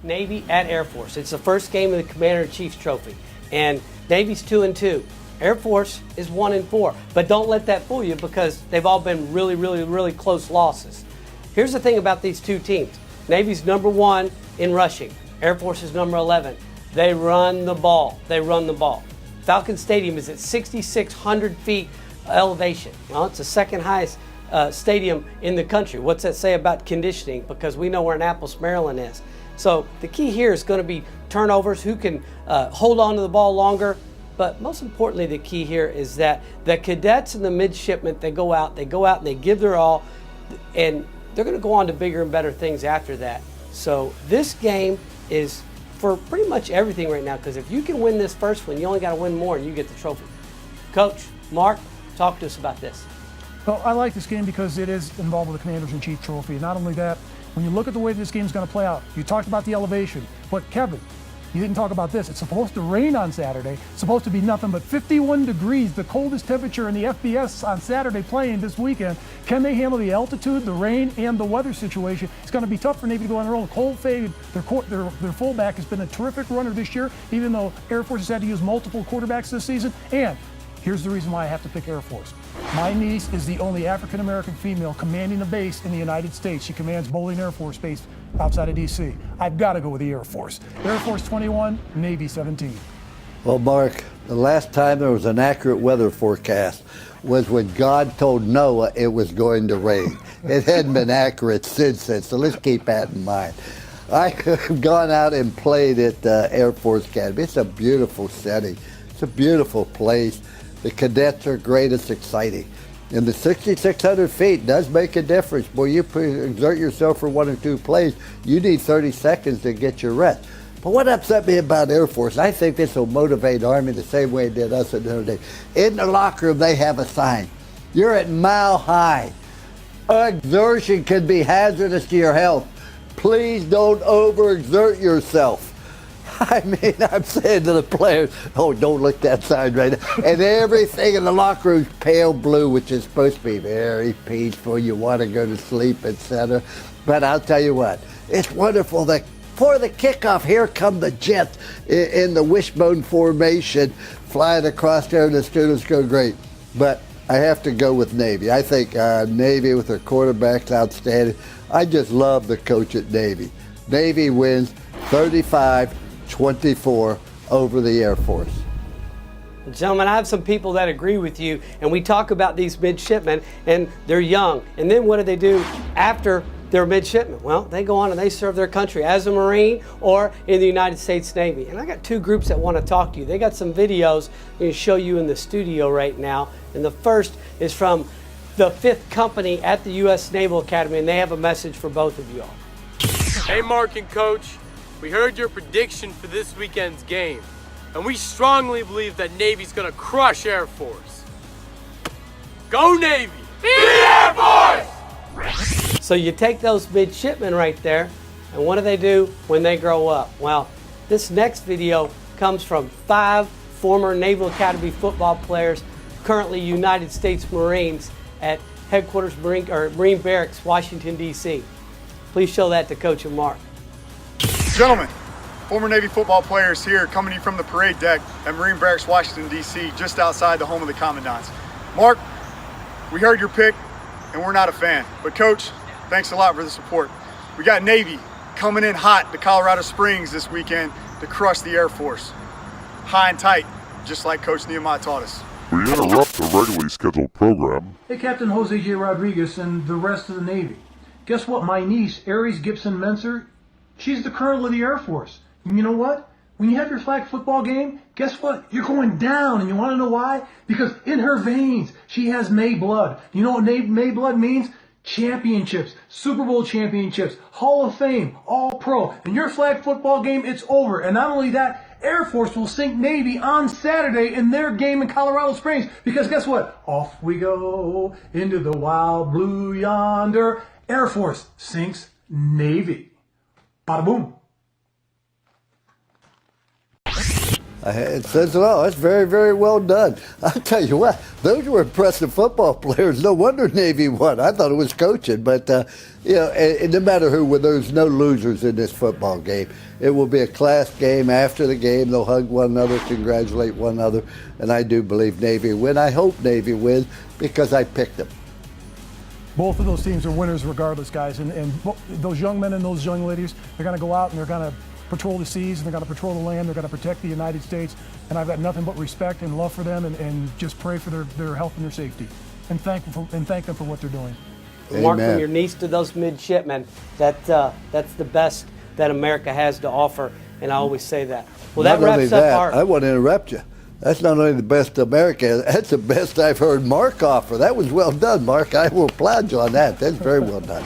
Navy at Air Force. It's the first game of the Commander-in-Chief's Trophy. And Navy's 2-2. Air Force is 1-4. But don't let that fool you because they've all been really, really, really close losses. Here's the thing about these two teams. Navy's number 1 in rushing. Air Force is number 11. They run the ball. They run the ball. Falcon Stadium is at 6,600 feet elevation. Well, it's the second highest stadium in the country. What's that say about conditioning? Because we know where Annapolis, Maryland is. So the key here is going to be turnovers, who can hold on to the ball longer. But most importantly, the key here is that the cadets and the midshipmen, they go out and they give their all, and they're going to go on to bigger and better things after that. So this game is for pretty much everything right now, because if you can win this first one, you only got to win more and you get the trophy. Coach, Mark, talk to us about this. Well, I like this game because it is involved with the Commanders-in-Chief Trophy. Not only that, when you look at the way this game's going to play out, you talked about the elevation, but Kevin, you didn't talk about this. It's supposed to rain on Saturday. It's supposed to be nothing but 51 degrees, the coldest temperature in the FBS on Saturday playing this weekend. Can they handle the altitude, the rain, and the weather situation? It's going to be tough for Navy to go on their own. Cole Fade, their fullback, has been a terrific runner this year, even though Air Force has had to use multiple quarterbacks this season. And here's the reason why I have to pick Air Force. My niece is the only African-American female commanding a base in the United States. She commands Bowling Air Force Base outside of D.C. I've got to go with the Air Force. Air Force 21, Navy 17. Well, Mark, the last time there was an accurate weather forecast was when God told Noah it was going to rain. It hadn't been accurate since then, so let's keep that in mind. I've gone out and played at Air Force Academy. It's a beautiful setting. It's a beautiful place. The cadets are great. It's exciting. And the 6,600 feet does make a difference. Boy, you exert yourself for 1 or 2 plays, you need 30 seconds to get your rest. But what upset me about Air Force, I think this will motivate Army the same way it did us at Notre Dame. In the locker room, they have a sign. You're at mile high. Exertion can be hazardous to your health. Please don't overexert yourself. I mean, I'm saying to the players, oh, don't look that sign right now. And everything in the locker room is pale blue, which is supposed to be very peaceful. You want to go to sleep, etc. But I'll tell you what, it's wonderful that for the kickoff, here come the Jets in the wishbone formation, flying across there, and the students go great. But I have to go with Navy. I think Navy with their quarterbacks outstanding. I just love the coach at Navy. Navy wins 35-24 over the Air Force. Gentlemen, I have some people that agree with you, and we talk about these midshipmen, and they're young. And then what do they do after they're midshipmen? Well, they go on and they serve their country as a Marine or in the United States Navy. And I got 2 groups that want to talk to you. They got some videos I'm going to show you in the studio right now. And the first is from the 5th Company at the U.S. Naval Academy, and they have a message for both of you all. Hey, Mark and Coach. We heard your prediction for this weekend's game, and we strongly believe that Navy's gonna crush Air Force. Go Navy! Be the Air Force! So you take those midshipmen right there, and what do they do when they grow up? Well, this next video comes from 5 former Naval Academy football players, currently United States Marines at headquarters Marine Barracks, Washington, D.C. Please show that to Coach and Mark. Gentlemen, former Navy football players here coming to you from the parade deck at Marine Barracks, Washington, D.C., just outside the home of the Commandants. Mark, we heard your pick, and we're not a fan. But Coach, thanks a lot for the support. We got Navy coming in hot to Colorado Springs this weekend to crush the Air Force. High and tight, just like Coach Nehemiah taught us. We interrupt the regularly scheduled program. Hey, Captain Jose J. Rodriguez and the rest of the Navy. Guess what? My niece, Aries Gibson Menser, she's the colonel of the Air Force. And you know what? When you have your flag football game, guess what? You're going down. And you want to know why? Because in her veins, she has May blood. You know what May blood means? Championships, Super Bowl championships, Hall of Fame, All Pro. And your flag football game, it's over. And not only that, Air Force will sink Navy on Saturday in their game in Colorado Springs. Because guess what? Off we go into the wild blue yonder. Air Force sinks Navy. Bada boom. It says it all. That's very, very well done. I'll tell you what, those were impressive football players. No wonder Navy won. I thought it was coaching, but and no matter who, there's no losers in this football game. It will be a class game. After the game, they'll hug one another, congratulate one another, and I do believe Navy win. I hope Navy wins because I picked them. Both of those teams are winners regardless, guys. And those young men and those young ladies, they're going to go out and they're going to patrol the seas and they're going to patrol the land. They're going to protect the United States. And I've got nothing but respect and love for them and just pray for their health and their safety. And thank them for what they're doing. Mark, Amen. from your niece to those midshipmen, that's the best that America has to offer. And I always say that. Well, that Not only wraps up that, our... I want to interrupt you. That's not only the best America, that's the best I've heard Mark offer. That was well done, Mark. I will applaud you on that. That's very well done.